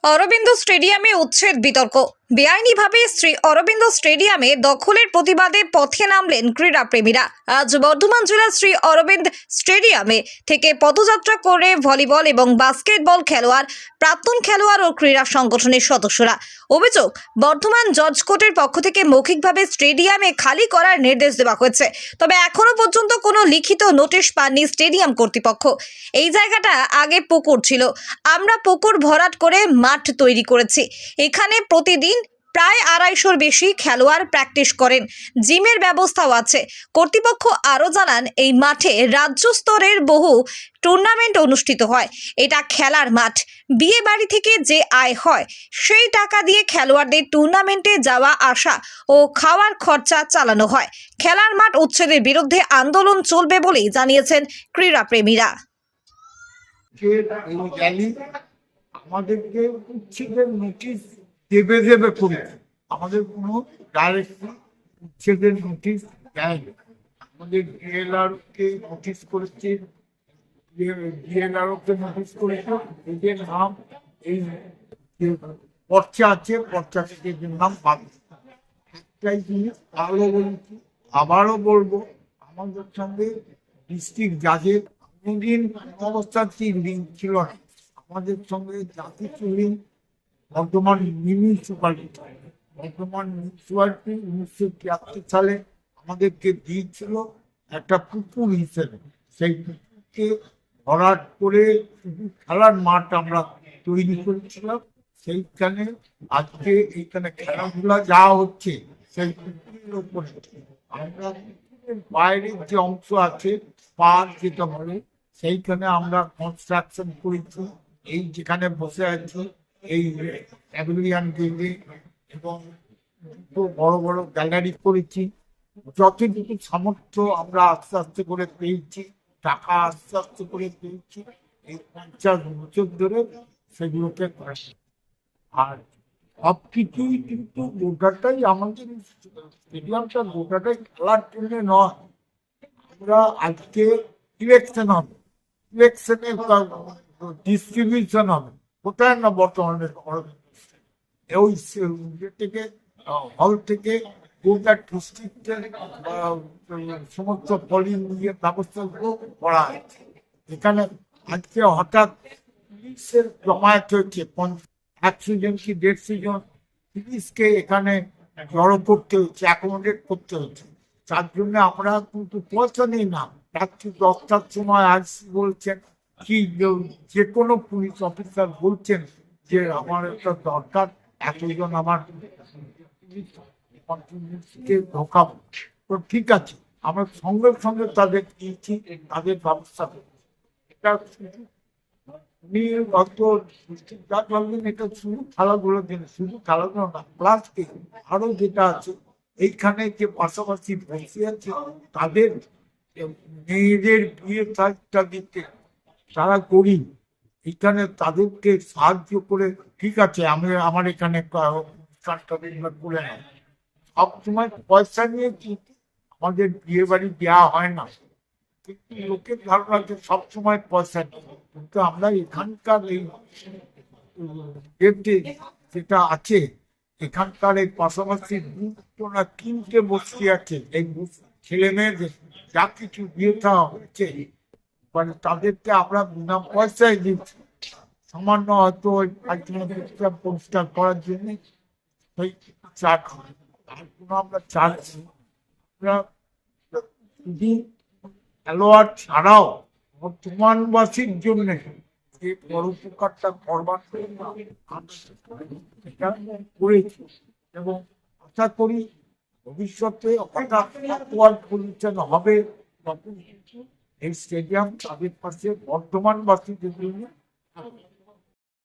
অরবিন্দ স্টেডিয়ামে উচ্ছেদ বিতর্ক। বেআইনিভাবে শ্রী অরবিন্দ স্টেডিয়ামে দখলের প্রতিবাদে পথে নামলেন ক্রীড়াপ্রেমীরা। আজ বর্ধমান জেলার শ্রী অরবিন্দ স্টেডিয়ামে থেকে পদযাত্রা করে ভলিবল এবং বাস্কেটবল খেলোয়াড়, প্রাক্তন খেলোয়াড় ও ক্রীড়া সংগঠনের সদস্যরা। অভিযোগ, বর্ধমান জজ কোর্টের পক্ষ থেকে মৌখিকভাবে স্টেডিয়ামে খালি করার নির্দেশ দেওয়া হয়েছে, তবে এখনো পর্যন্ত কোনো লিখিত নোটিশ পাননি স্টেডিয়াম কর্তৃপক্ষ। এই জায়গাটা আগে পুকুর ছিল, আমরা পুকুর ভরাট করে মাঠ তৈরি করেছি। এখানে প্রতিদিন প্রায় 250-র বেশি খেলোয়াড় প্র্যাকটিস করেন, জিমের ব্যবস্থাও আছে। কর্তৃপক্ষ আরও জানান, এই মাঠে রাজ্য স্তরের বহু টুর্নামেন্ট অনুষ্ঠিত হয়। এটা খেলার মাঠ। বিয়ে বাড়ি থেকে যে আয় হয় সেই টাকা দিয়ে খেলোয়াড়দের টুর্নামেন্টে যাওয়া আসা ও খাওয়ার খরচা চালানো হয়। খেলার মাঠ উচ্ছেদের বিরুদ্ধে আন্দোলন চলবে বলেই জানিয়েছেন ক্রীড়াপ্রেমীরা। এই র্যালি আমাদেরকে উচ্ছেদের নোটিশ দেবে করে আমাদের কোনো ডাইরেক্ট উচ্ছেদের নোটিশ দেয়নি। আমাদের ডিএলআরকে নোটিশ করেছে, ডিএলআরকে নোটিশ করেছে, এদের নাম এই পর্চা আছে, পর্চা থেকে এদের নাম বাদ। একটাই জিনিস ভালো বলছি, আবারও বলবো, আমাদের সঙ্গে ডিস্ট্রিক্ট জাজের কোনোদিন অবস্থাতেই লিঙ্ক ছিল না। আমাদের সঙ্গে যা কিছু লিঙ্ক বর্ধমান মিউনিসিপ্যালিটি, 1973 সালে আমাদেরকে দিয়েছিল একটা পুকুর হিসেবে। সেই পুকুরকে ভরাট করে শুধু খেলার মাঠ আমরা তৈরি করেছিলাম। সেইখানে আজকে এইখানে খেলাধুলা যা হচ্ছে সেই পুকুরের উপরে আমরা বাইরের যে অংশ আছে, পার্ক যেটা বলে, সেইখানে আমরা কনস্ট্রাকশন করেছি। এই যেখানে বসে আছি এই প্যাভিলিয়ন বিল্ডিং এবং বড় বড় গ্যালারি করেছি। যতটুকু সামর্থ্য আমরা আস্তে আস্তে করে পেয়েছি, টাকা আস্তে আস্তে করে পেয়েছি, এই 50 বছর ধরে সেগুলোকে করেছি। আর সব কিছুই কিন্তু গোটাটাই আমাদের স্টেডিয়ামটা গোটাটাই খেলার জন্য নয়। আমরা আজকে ইলেকশন হবে, ইলেকশনে ডিস্ট্রিবিউশন হবে, কোথায় না বর্তমানে ওই থেকে হল থেকে গোটা ডিস্ট্রিক্টের সমস্ত পলিং ব্যবস্থাগুলো করা হয়েছে। এখানে আজকে হঠাৎ পুলিশের জমায়েত হয়েছে, 100 জন কি 150 জন পুলিশকে এখানে জড়ো করতে হচ্ছে, অ্যাকোমোডেট করতে হচ্ছে। তার জন্য আমরা কিন্তু পয়সা নিই না। রাত্রি 10টার সময় আসছি বলছেন কি, যে কোনো পুলিশ অফিসার বলছেন যে আমার একটা দরকার, এতজন আমার ঢোকাবো। তো ঠিক আছে, আমরা সঙ্গে সঙ্গে তাদের দিয়েছি, তাদের ব্যবস্থা করছি। এটা শুধু এটা শুধু খেলাধুলো দিন, শুধু খেলাধুলো না, প্লাস আরো যেটা আছে এইখানে যে পাশাপাশি বসে আছে তাদের মেয়েদের বিয়ে কাজটা দিতে তারা করি, এখানে তাদেরকে সাহায্য করে। ঠিক আছে, আমি আমার এখানে করে নেয় সবসময় পয়সা নিয়ে কিন্তু আমাদের বিয়ে বাড়ি দেওয়া হয় না। কিন্তু লোকের ধারণা যে সবসময় পয়সা নেই, কিন্তু আমরা এখানকার এই যেটা আছে, এখানকার এই পাশাপাশি 3টে বস্তি আছে, এই ছেলে মেয়েদের যা কিছু বিয়ে দেওয়া হচ্ছে, মানে তাদেরকে আমরা বিনা পয়সায় দিচ্ছি। সামান্য হয়তো ওই পরিষ্কার করার জন্য সেই চার্জ, তার কোনো আমরা চার্জ আমরা শুধু খেলোয়াড় ছাড়াও বর্তমানবাসীর জন্য যে পরোপকারটা করবার এটা করেছি এবং আশা করি ভবিষ্যতে হঠাৎ পরিবর্তন হবে, তখন এই স্টেডিয়াম তাদের পাশে বর্তমানবাসীদের জন্য